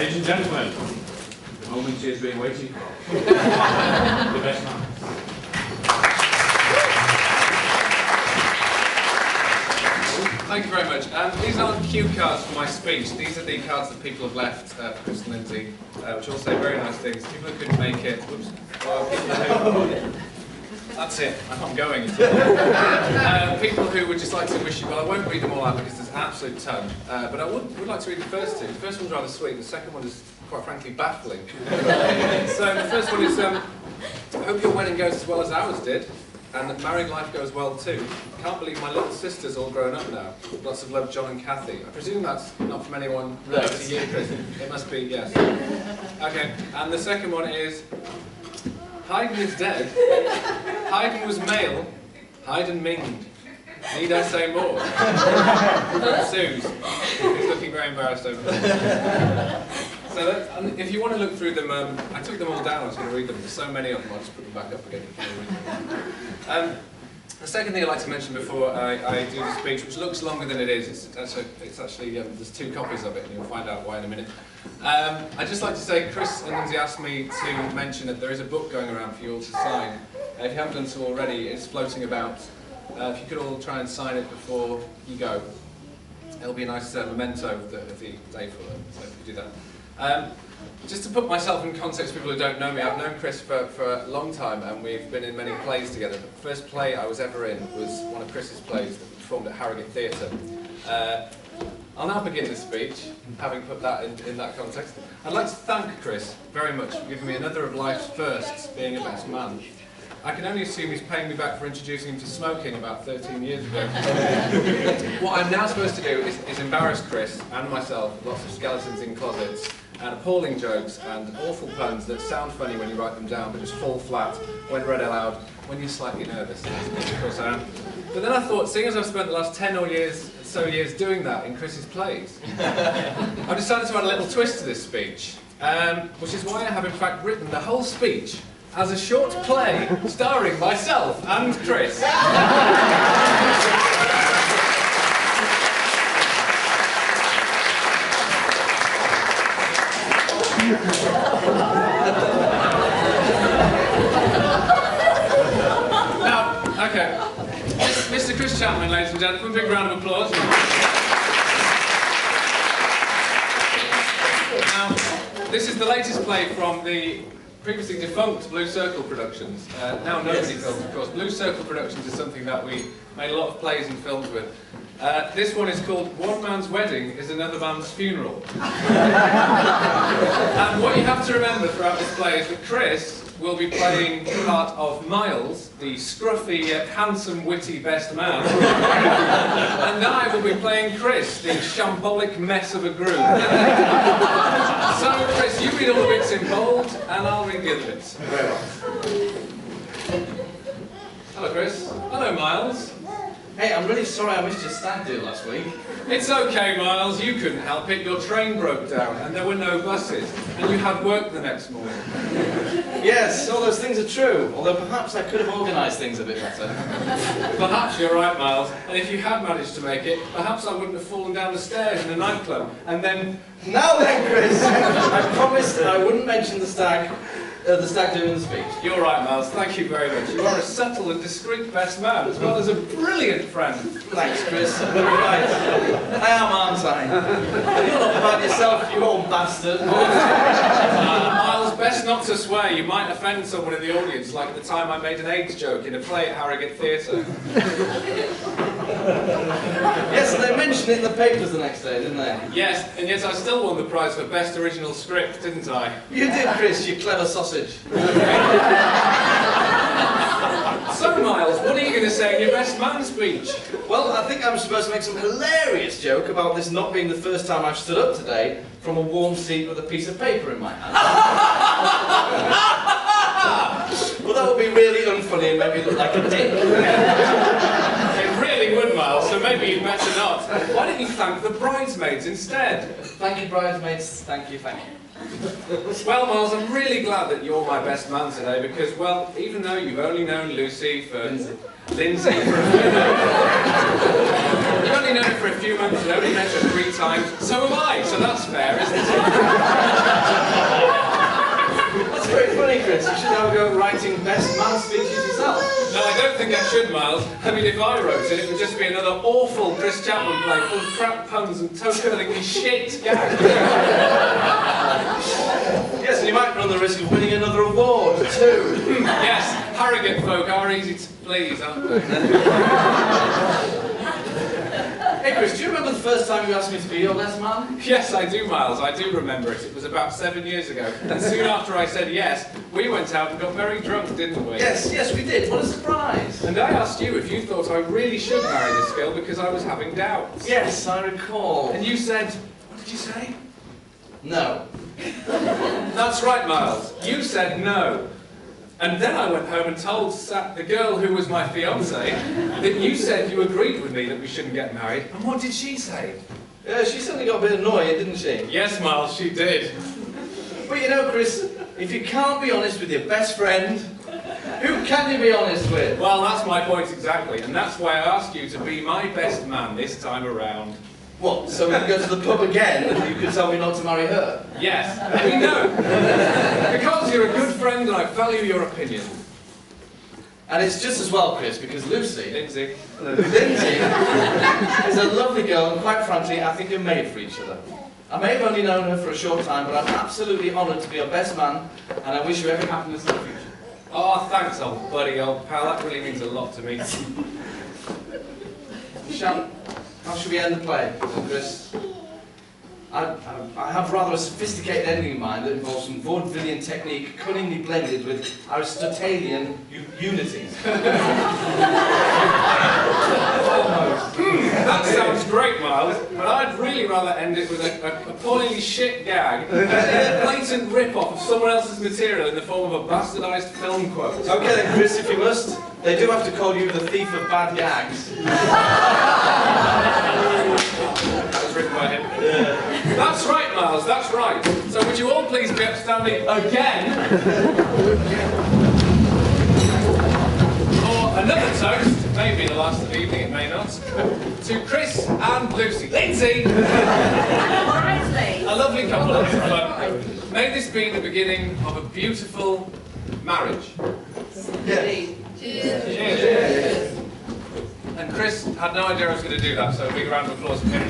Ladies and gentlemen, the moment she has been waiting for. The best man. Thank you very much. These aren't cue cards for my speech. These are the cards that people have left for Chris and Lindsay, which all say very nice things. People who couldn't make it. Whoops. Well, people who, that's it. I'm going. People who would just like to wish you well. I won't read them all out because there's an absolute ton. But I would like to read the first two. The first one's rather sweet. The second one is, quite frankly, baffling. So the first one is, I hope your wedding goes as well as ours did. And that married life goes well too. Can't believe my little sister's all grown up now. Lots of love, John and Kathy. I presume that's not from anyone related to you, Chris. It must be, yes. Okay, and the second one is, Haydn is dead. Haydn was male. Haydn minged. Need I say more? From Suze, who's looking very embarrassed over there. So that, if you want to look through them, I took them all down, I was going to read them. There's so many of them, I'll just put them back up again. The second thing I'd like to mention before I do the speech, which looks longer than it is, it's actually there's 2 copies of it, and you'll find out why in a minute. I'd just like to say, Chris and Lindsay asked me to mention that there is a book going around for you all to sign. If you haven't done so already, it's floating about. If you could all try and sign it before you go, it'll be a nice memento of the day for them, so if you do that. Just to put myself in context, people who don't know me, I've known Chris for a long time and we've been in many plays together. The first play I was ever in was one of Chris's plays that we performed at Harrogate Theatre. I'll now begin the speech, having put that in that context. I'd like to thank Chris very much for giving me another of life's firsts, being a best man. I can only assume he's paying me back for introducing him to smoking about 13 years ago. What I'm now supposed to do is embarrass Chris and myself, lots of skeletons in closets, and appalling jokes and awful puns that sound funny when you write them down but just fall flat when read aloud when you're slightly nervous. Of course I am. But then I thought, seeing as I've spent the last 10 or so years doing that in Chris's plays, I've decided to add a little twist to this speech, which is why I have in fact written the whole speech as a short play starring myself and Chris. Now, okay, Mr. Chris Chapman, ladies and gentlemen, big round of applause. Now, this is the latest play from the previously defunct Blue Circle Productions. Now nobody films, of course. Blue Circle Productions is something that we made a lot of plays and films with. This one is called One Man's Wedding is Another Man's Funeral. And what you have to remember throughout this play is that Chris will be playing the part of Miles, the scruffy yet handsome, witty best man. And I will be playing Chris, the shambolic mess of a groom. So, Chris, you read all the bits in bold, and I'll read the other bits. Very well. Hello, Chris. Hello, Miles. Hey, I'm really sorry I missed your stag do last week. It's okay, Miles, you couldn't help it. Your train broke down and there were no buses, and you had work the next morning. Yes, all those things are true, although perhaps I could have organised things a bit better. Perhaps you're right, Miles, and if you had managed to make it, perhaps I wouldn't have fallen down the stairs in a nightclub, and then... Now then, Chris, I promised I wouldn't mention the stag do in the speech. You're right, Miles, thank you very much. You are a subtle and discreet best man, as well as a brilliant friend. Thanks, Chris. You're right. I am, aren't I? You're not about yourself, you old bastard. Miles, best not to swear. You might offend someone in the audience, like the time I made an AIDS joke in a play at Harrogate Theatre. Yes, and they mentioned it in the papers the next day, didn't they? Yes, and yet I still won the prize for Best Original Script, didn't I? You did, Chris, you clever sausage. So, Miles, what are you going to say in your best man speech? Well, I think I'm supposed to make some hilarious joke about this not being the first time I've stood up today from a warm seat with a piece of paper in my hand. Well, that would be really unfunny and maybe look like a dick. It really would, Miles, so maybe you'd better not. Why don't you thank the bridesmaids instead? Thank you, bridesmaids. Thank you, thank you. Well, Miles, I'm really glad that you're my best man today because, well, even though you've only known Lucy for... Lindsay for a few only known her for a few months and only met her 3 times. So am I, so that's fair, isn't it? That's very funny, Chris. You should have a go writing best man speeches yourself. No, I don't think I should, Miles. I mean, if I wrote it, it would just be another awful Chris Chapman play full of crap puns and toe-curlingly shit gags. Yes, and you might run the risk of winning another award, too. Yes, Harrogate folk are easy to please, aren't they? Hey, Chris, do you remember the first time you asked me to be your best man? Yes, I do, Miles. I do remember it. It was about 7 years ago. And soon after I said yes, we went out and got very drunk, didn't we? Yes, we did. What a surprise. And I asked you if you thought I really should marry this girl because I was having doubts. Yes, I recall. And you said, what did you say? No. That's right, Miles. You said no. And then I went home and told the girl who was my fiancée that you said you agreed with me that we shouldn't get married. And what did she say? Yeah, she suddenly got a bit annoyed, didn't she? Yes, Miles, she did. But you know, Chris, if you can't be honest with your best friend, who can you be honest with? Well, that's my point exactly. And that's why I asked you to be my best man this time around. What, so we can go to the pub again and you can tell me not to marry her? Yes, we know. Because you're a good friend and I value your opinion. And it's just as well, Chris, because Lindsay is a lovely girl and quite frankly, I think you're made for each other. I may have only known her for a short time, but I'm absolutely honoured to be your best man and I wish you every happiness in the future. Oh, thanks, old buddy, old pal. That really means a lot to me. How should we end the play, Chris? I have rather a sophisticated ending in mind that involves some vaudevillian technique cunningly blended with Aristotelian unities. That sounds great, Miles, but I'd really rather end it with a appallingly shit gag and a blatant rip-off of someone else's material in the form of a bastardised film quote. Okay then, Chris, if you must. They do have to call you the thief of bad gags. That was written by him. Yeah. That's right, Miles, that's right. So would you all please be upstanding again for another toast, maybe the last of the evening, it may not, to Chris and Lucy. Lindsay! A lovely couple, lots of fun. May this be the beginning of a beautiful marriage. Yes. Cheers. And Chris had no idea I was going to do that, so a big round of applause for him.